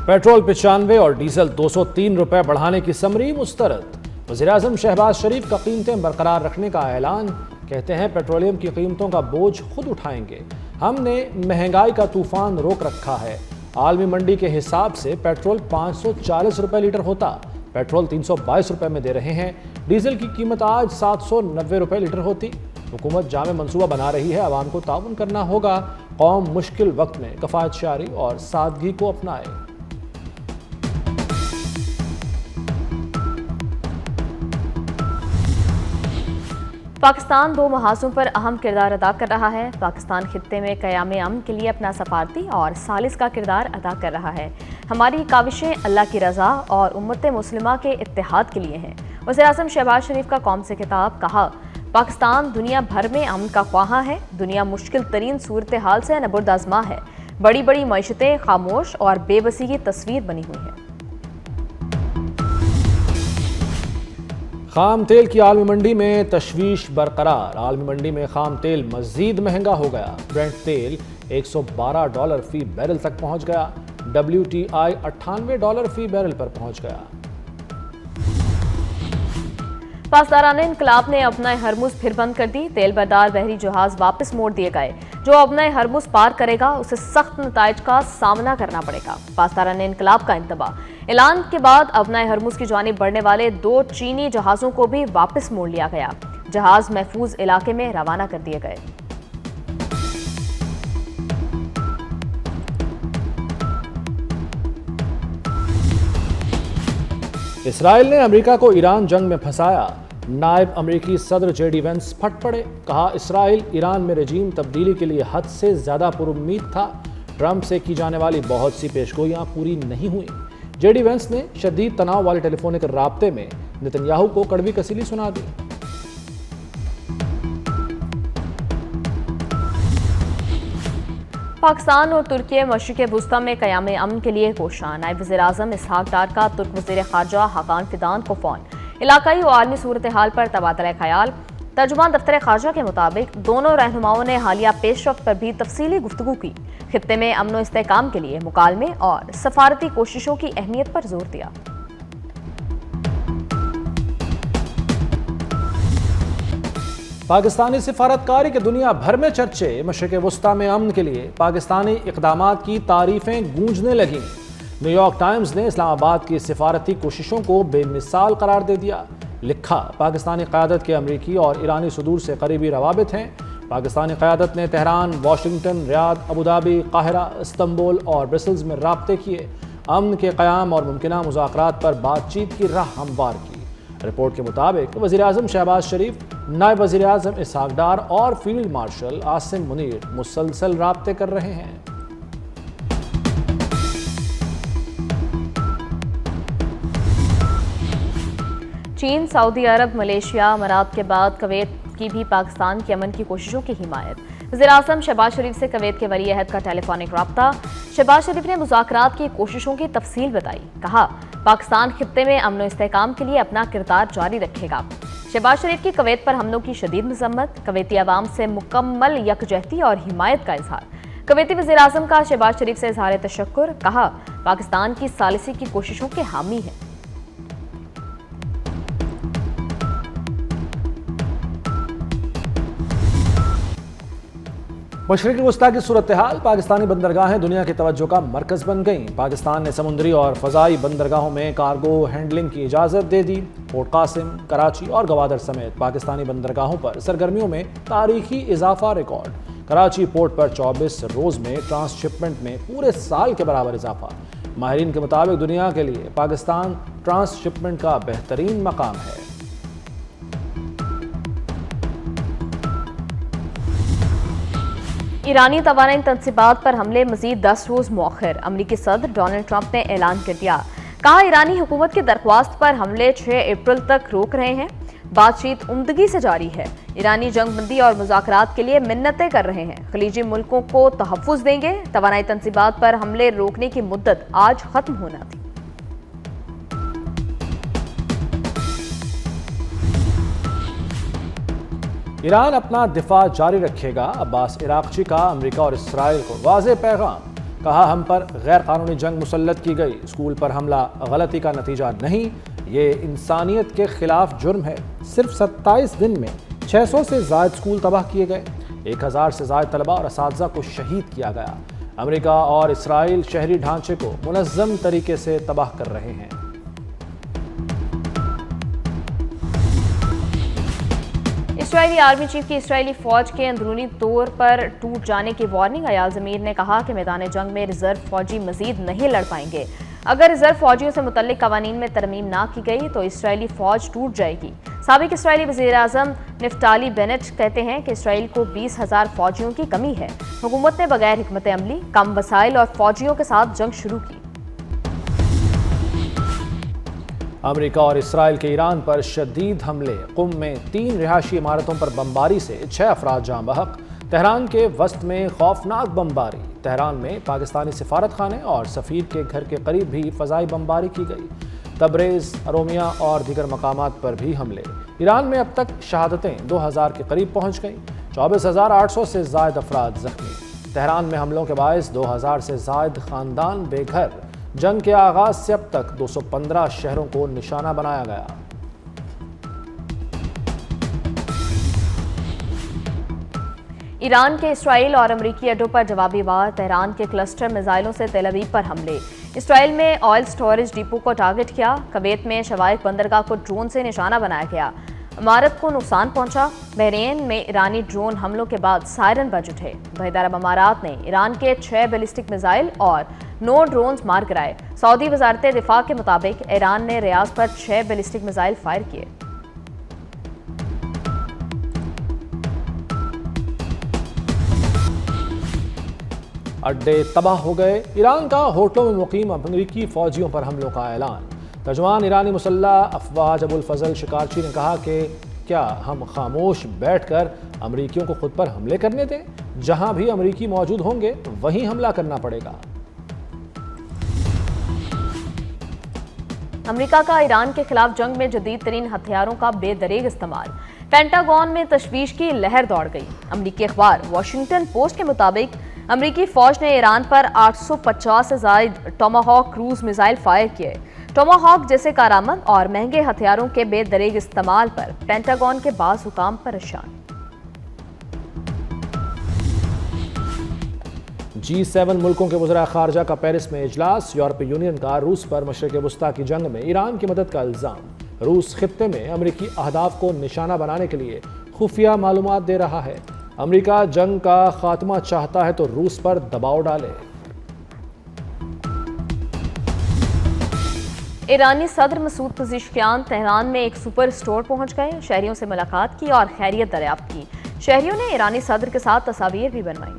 Petrol 95 और diesel 203 रुपए बढ़ाने की समरी मुस्तरद। वज़ीर-ए-आज़म शहबाज शरीफ का कीमतें बरकरार रखने का ऐलान। कहते हैं पेट्रोलियम की कीमतों का बोझ खुद उठाएंगे। हमने महंगाई का तूफान रोक रखा है। आलमी मंडी के हिसाब से पेट्रोल 540 रुपए लीटर होता, पेट्रोल 322 रुपए में दे रहे हैं। डीजल की कीमत आज 790 रुपए लीटर होती। हुकूमत जामे मंसूबा बना रही है, आवाम को ताउन करना होगा। कौम मुश्किल वक्त में कफायत शारी और सादगी को अपनाए। पाकिस्तान दो महाजों पर अहम किरदार अदा कर रहा है। पाकिस्तान खित्ते में क़याम अमन के लिए अपना सफारती और सालिस का किरदार अदा कर रहा है। हमारी काविशें अल्लाह की रज़ा और उम्मत मुस्लिमा के इत्तेहाद के लिए हैं। वज़ीर-ए-आज़म शहबाज शरीफ का कौम से खिताब। कहा, पाकिस्तान दुनिया भर में अमन का ख्वाहा है। दुनिया मुश्किल तरीन सूरत हाल से नबुर्द आज़मा है। बड़ी बड़ी मईशतें खामोश और बेबसी की तस्वीर बनी हुई हैं। खाम तेल की आलमी मंडी में तशवीश बरकरार। आलमी मंडी में खाम तेल मजीद महंगा हो गया। ब्रेंट तेल $112 फी बैरल तक पहुंच गया। WTI $98 फी बैरल पर पहुंच गया। पासदारान इनकलाब ने अपना हरमुज फिर बंद कर दी। तेल बरदार बहरी जहाज वापस मोड़ दिए गए। जो अपना हरमुज पार करेगा उसे सख्त नताइज का सामना करना पड़ेगा। पासदारान इनकलाब का इंतबा। ऐलान के बाद अपना हरमुज की जानिब बढ़ने वाले 2 चीनी जहाजों को भी वापस मोड़ लिया गया। जहाज महफूज इलाके में रवाना कर दिए गए। इसराइल ने अमेरिका को ईरान जंग में फंसाया। नायब अमेरिकी सदर JD वेंस फट पड़े। कहा, इसराइल ईरान में रजीम तब्दीली के लिए हद से ज्यादा पुरुम्मीद था। ट्रंप से की जाने वाली बहुत सी पेशगोइयां पूरी नहीं हुई। JD वेंस ने शदीद तनाव वाले टेलीफोनिक राब्ते में नेतन्याहू को कड़वी कसीली सुना दी। पाकिस्तान और तुर्की मशरिक़ वुस्ता में क़याम अमन के लिए कोशां। नायब वज़ीर-ए-आज़म इसहाक डार का तुर्क वज़ीर ख़ारजा हाकान फिदान को फ़ोन। इलाकाई और आलमी सूरत हाल पर तबादला ख़याल। तर्जुमान दफ्तर ख़ारजा के मुताबिक दोनों रहनुमाओं ने हालिया पेशरफ्त पर भी तफसीली गुफ्तगू की। खित्ते में अमन व इस्तेहकाम के लिए मुकालमे और सफारती कोशिशों की अहमियत पर जोर दिया। पाकिस्तानी सिफारतकारी के दुनिया भर में चर्चे। मशरिक़ वुस्ता में अमन के लिए पाकिस्तानी इक़दामात की तारीफें गूंजने लगीं। न्यूयॉर्क टाइम्स ने इस्लामाबाद की सिफारती कोशिशों को बेमिसाल करार दे दिया। लिखा, पाकिस्तानी क़यादत के अमरीकी और ईरानी सुदूर से करीबी रवाबित हैं। पाकिस्तानी क़यादत ने Tehran, Washington, Riyadh, Abu Dhabi, Cairo, Istanbul और ब्रसल्स में राब्ते किए। अमन के क़याम और मुमकिना मुज़ाकरात पर बातचीत की राह हमवार की। रिपोर्ट के मुताबिक वज़ीर-ए-आज़म शहबाज शरीफ, नायब वज़ीर-ए-आज़म इसहाक डार और फील्ड मार्शल आसिम मुनीर मुसलसल राब्ते कर रहे हैं। चीन, सऊदी अरब, मलेशिया, अमारात के बाद कवैत की भी पाकिस्तान की अमन की कोशिशों की हिमायत। वज़ीर-ए-आज़म शहबाज शरीफ से कवैत के वली अहद का टेलीफोनिक राब्ता। शहबाज शरीफ ने मुज़ाकरात की कोशिशों की तफसील बताई। कहा, पाकिस्तान खित्ते में अमन व इस्तेहकाम के लिए अपना किरदार जारी रखेगा। शहबाज शरीफ की कवैत पर हमलों की शदीद मज़म्मत। कवैती अवाम से मुकम्मल यकजहती और हिमायत का इजहार। कवैती वज़ीर-ए-आज़म का शहबाज शरीफ से इजहार तशक्कुर। कहा, पाकिस्तान की सालिसी की कोशिशों के हामी है। मशरिक़ वुस्ता की सूरत हाल। पाकिस्तानी बंदरगाहें दुनिया की तवज्जो का मरकज़ बन गईं। पाकिस्तान ने समुद्री और फ़ज़ाई बंदरगाहों में कार्गो हैंडलिंग की इजाज़त दे दी। पोर्ट कासिम, कराची और गवादर समेत पाकिस्तानी बंदरगाहों पर सरगर्मियों में तारीखी इजाफा रिकॉर्ड। कराची पोर्ट पर 24 रोज़ में ट्रांसशिपमेंट में पूरे साल के बराबर इजाफा। माहिरीन के मुताबिक दुनिया के लिए पाकिस्तान ट्रांसशिपमेंट का बेहतरीन मकाम है। ईरानी तवानाई तनसीबात पर हमले मजीद 10 रोज़ मौखर। अमरीकी सदर डोनाल्ड ट्रंप ने ऐलान कर दिया। कहा, ईरानी हुकूमत की दरख्वास्त पर हमले 6 अप्रैल तक रोक रहे हैं। बातचीत उम्दगी से जारी है। ईरानी जंगबंदी और मुज़ाकरात के लिए मिन्नतें कर रहे हैं। खलीजी मुल्कों को तहफ़्फ़ुज़ देंगे। तवानाई तनसीबात पर हमले रोकने की मुद्दत आज ख़त्म होना थी। ईरान अपना दिफा जारी रखेगा। अब्बास इराक़ची का अमेरिका और इसराइल को वाज़ेह पैगाम। کہا ہم پر غیر قانونی جنگ مسلط کی گئی، اسکول پر حملہ غلطی کا نتیجہ نہیں، یہ انسانیت کے خلاف جرم ہے۔ صرف 27 دن میں 600 سے زائد اسکول تباہ کیے گئے، 1000 سے زائد طلباء اور اساتذہ کو شہید کیا گیا۔ امریکہ اور اسرائیل شہری ڈھانچے کو منظم طریقے سے تباہ کر رہے ہیں۔ اسرائیلی آرمی چیف کی اسرائیلی فوج کے اندرونی طور پر ٹوٹ جانے کی وارننگ۔ ایال زمیر نے کہا کہ میدان جنگ میں ریزرو فوجی مزید نہیں لڑ پائیں گے۔ اگر ریزرو فوجیوں سے متعلق قوانین میں ترمیم نہ کی گئی تو اسرائیلی فوج ٹوٹ جائے گی۔ سابق اسرائیلی وزیر اعظم نفتالی بینٹ کہتے ہیں کہ اسرائیل کو 20,000 فوجیوں کی کمی ہے۔ حکومت نے بغیر حکمت عملی، کم وسائل اور فوجیوں کے ساتھ جنگ شروع کی۔ امریکہ اور اسرائیل کے ایران پر شدید حملے۔ قم میں 3 رہائشی عمارتوں پر بمباری سے 6 افراد جاں بحق۔ تہران کے وسط میں خوفناک بمباری۔ تہران میں پاکستانی سفارت خانے اور سفیر کے گھر کے قریب بھی فضائی بمباری کی گئی۔ تبریز، ارومیہ اور دیگر مقامات پر بھی حملے۔ ایران میں اب تک شہادتیں 2000 کے قریب پہنچ گئیں، 24,800 سے زائد افراد زخمی۔ تہران میں حملوں کے باعث 2000 سے زائد خاندان بے گھر۔ جنگ کے آغاز سے اب تک 215 شہروں کو نشانہ بنایا گیا۔ ایران کے اسرائیل اور امریکی اڈوں پر جوابی وار۔ تہران کے کلسٹر میزائلوں سے تیل ابیب پر حملے۔ اسرائیل میں آئل سٹوریج ڈپو کو ٹارگٹ کیا۔ کویت میں شوائق بندرگاہ کو ڈرون سے نشانہ بنایا گیا، عمارت کو نقصان پہنچا۔ بحرین میں ایرانی ڈرون حملوں کے بعد سائرن بج اٹھے۔ متحدہ عرب امارات نے ایران کے 6 بیلسٹک میزائل اور 9 ڈرونز مار گرائے۔ سعودی وزارت دفاع کے مطابق ایران نے ریاض پر 6 بیلسٹک میزائل فائر کیے۔ اڈے تباہ ہو گئے۔ ایران کا ہوٹلوں میں مقیم امریکی فوجیوں پر حملوں کا اعلان۔ ترجمان ایرانی مسلح افواج ابو الفضل شکارچی نے کہا کہ کیا ہم خاموش بیٹھ کر امریکیوں کو خود پر حملے کرنے دیں؟ جہاں بھی امریکی موجود ہوں گے وہیں حملہ کرنا پڑے گا۔ امریکہ کا ایران کے خلاف جنگ میں جدید ترین ہتھیاروں کا بے دریغ استعمال۔ پینٹاگون میں تشویش کی لہر دوڑ گئی۔ امریکی اخبار واشنگٹن پوسٹ کے مطابق امریکی فوج نے ایران پر 850 سے زائد ٹوماہاک کروز میزائل فائر کیے۔ ٹوماہاک جیسے کارآمد اور مہنگے ہتھیاروں کے بے دریغ استعمال پر پینٹاگون کے بعض حکام پریشان۔ G7 ملکوں کے وزراء خارجہ کا پیرس میں اجلاس۔ یورپی یونین کا روس پر مشرق وسطیٰ کی جنگ میں ایران کی مدد کا الزام۔ روس خطے میں امریکی اہداف کو نشانہ بنانے کے لیے خفیہ معلومات دے رہا ہے۔ امریکہ جنگ کا خاتمہ چاہتا ہے تو روس پر دباؤ ڈالے۔ ایرانی صدر مسعود پزشکیان تہران میں ایک سپر اسٹور پہنچ گئے، شہریوں سے ملاقات کی اور خیریت دریافت کی۔ شہریوں نے ایرانی صدر کے ساتھ تصاویر بھی بنوائیں۔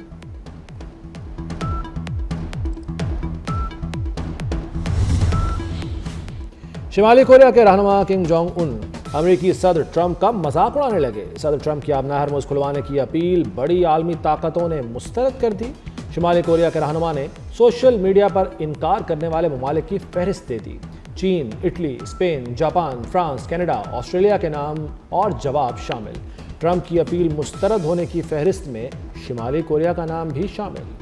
شمالی کوریا کے رہنما کنگ جونگ ان امریکی صدر ٹرمپ کا مذاق اڑانے لگے۔ صدر ٹرمپ کی آبنہ ہرمز کھلوانے کی اپیل بڑی عالمی طاقتوں نے مسترد کر دی۔ شمالی کوریا کے رہنما نے سوشل میڈیا پر انکار کرنے والے ممالک کی فہرست دے دی۔ چین، Italy, Spain, Japan, France, Canada, Australia کے نام اور جواب شامل۔ ٹرمپ کی اپیل مسترد ہونے کی فہرست میں شمالی کوریا کا نام بھی شامل۔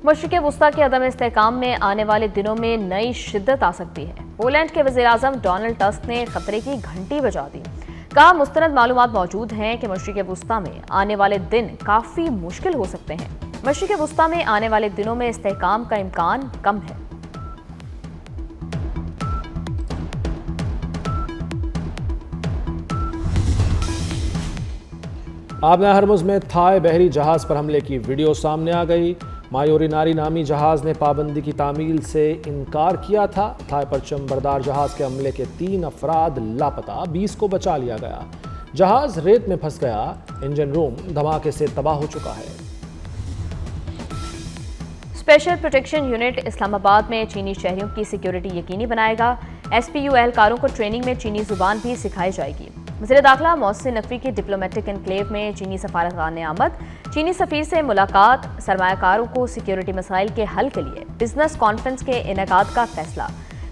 مشرق وسطیٰ کے عدم استحکام میں آنے والے دنوں میں نئی شدت آ سکتی ہے۔ پولینڈ کے وزیر اعظم ڈونلڈ ٹسک نے خطرے کی گھنٹی بجا دی۔ کہا مستند معلومات موجود ہیں کہ مشرق وسطیٰ میں آنے والے دن کافی مشکل ہو سکتے ہیں۔ مشرق وسطیٰ میں آنے والے دنوں میں استحکام کا امکان کم ہے۔ آبنہ ہرمز میں تھائی بحری جہاز پر حملے کی ویڈیو سامنے آ گئی۔ مایوری ناری نامی جہاز نے پابندی کی تعمیل سے انکار کیا تھا۔ تھائی پرچم بردار جہاز کے حملے کے 3 افراد لاپتہ، 20 کو بچا لیا گیا۔ جہاز ریت میں پھنس گیا۔ انجن روم دھماکے سے تباہ ہو چکا ہے۔ اسپیشل پروٹیکشن یونٹ اسلام آباد میں چینی شہریوں کی سیکیورٹی یقینی بنائے گا۔ ایس پی یو اہلکاروں کو ٹریننگ میں چینی زبان بھی سکھائی جائے گی۔ وزیر داخلہ محسن نقوی کی ڈپلومیٹک انکلیو میں چینی سفارتخانے آمد۔ چینی سفیر سے ملاقات۔ سرمایہ کاروں کو سیکیورٹی مسائل کے حل کے لیے بزنس کانفرنس کے انعقاد کا فیصلہ۔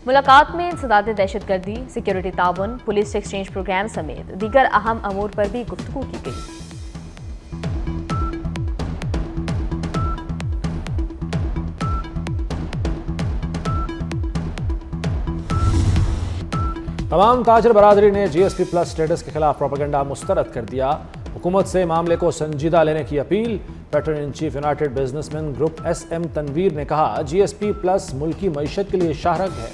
ملاقات میں انسداد دہشت گردی، سیکیورٹی تعاون، پولیس ایکسچینج پروگرام سمیت دیگر اہم امور پر بھی گفتگو کی گئی۔ तमाम ताजर बरादरी ने GSP प्लस स्टेटस के खिलाफ प्रोपेगेंडा मुस्तरद कर दिया। हुकूमत से मामले को संजीदा लेने की अपील। Patron in chief United Businessmen Group SM Tanveer ने कहा, GSP प्लस मुल्की मईशत के लिए शाहरग है,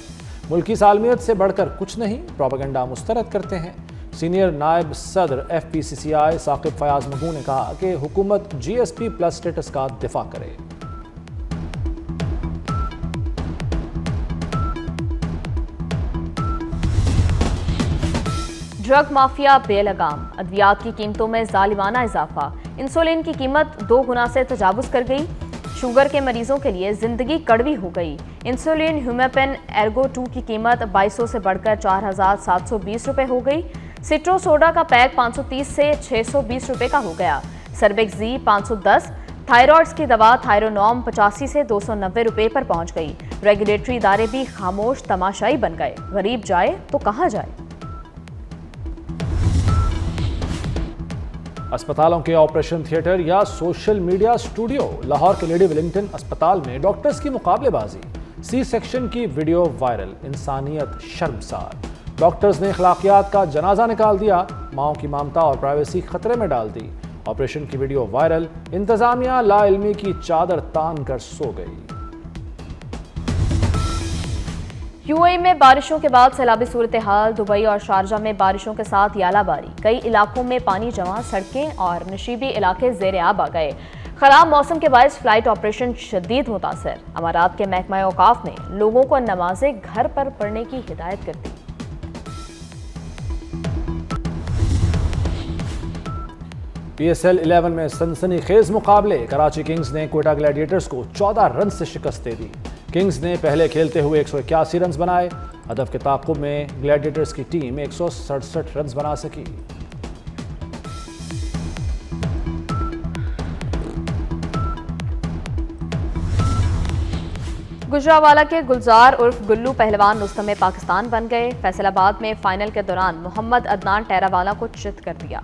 मुल्की सालमियत से बढ़कर कुछ नहीं, प्रोपेगेंडा मुस्तरद करते हैं। सीनियर नायब सदर FPCCI साकिब फयाज मगू ने कहा कि हुकूमत GSP प्लस स्टेटस का दिफा करे। ड्रग माफिया बेलगाम, अद्वियात की कीमतों में जालिमाना इजाफा, इंसुलिन की कीमत 2 गुना से तजावुज कर गई। शुगर के मरीजों के लिए जिंदगी कड़वी हो गई। इंसुलिन ह्यूमेपेन एर्गो 2 की कीमत 2200 से बढ़कर 4720 रुपए हो गई। सिट्रो सोडा का पैक 530 से 620 रुपए का हो गया। सर्बेक्सी 510, थायराइड्स की दवा थायरोनॉम 85 से 290 रुपए पर पहुंच गई। रेगुलेटरी इदारे भी खामोश तमाशाई बन गए। गरीब जाए तो कहां जाए। अस्पतालों के ऑपरेशन थिएटर या सोशल मीडिया स्टूडियो। लाहौर के लेडी वेलिंगटन अस्पताल में डॉक्टर्स की मुकाबलेबाजी, C सेक्शन की वीडियो वायरल, इंसानियत शर्मसार। डॉक्टर्स ने अखलाकियात का जनाजा निकाल दिया, माओं की ममता और प्राइवेसी खतरे में डाल दी। ऑपरेशन की वीडियो वायरल, इंतजामिया लाइल्मी की चादर तान कर सो गई। UAE में बारिशों के बाद सैलाबी सूरत हाल। दुबई और शारजाह में बारिशों के साथ यालाबारी, कई इलाकों में पानी जमा, सड़कें और नशीबी इलाके ज़ेर आब आ गए। खराब मौसम के बायस फ्लाइट ऑपरेशन शदीद मुतासर। अमारात के महकमा औकाफ ने लोगों को नमाजें घर पर पढ़ने की हिदायत कर दी। PSL 11 में सनसनीखेज मुकाबले। कराची किंग्स ने क्वेटा ग्लैडिएटर्स को 14 रन से शिकस्त दे दी। किंग्स ने पहले खेलते हुए 181 रन बनाए। हदफ के ताक़ुब में ग्लैडिएटर्स की टीम 167 रन बना सकी। गुजरावाला के गुलजार उर्फ गुल्लू पहलवान रुस्तम पाकिस्तान बन गए। फैसलाबाद में फाइनल के दौरान मोहम्मद अदनान टहरावाला को चित कर दिया।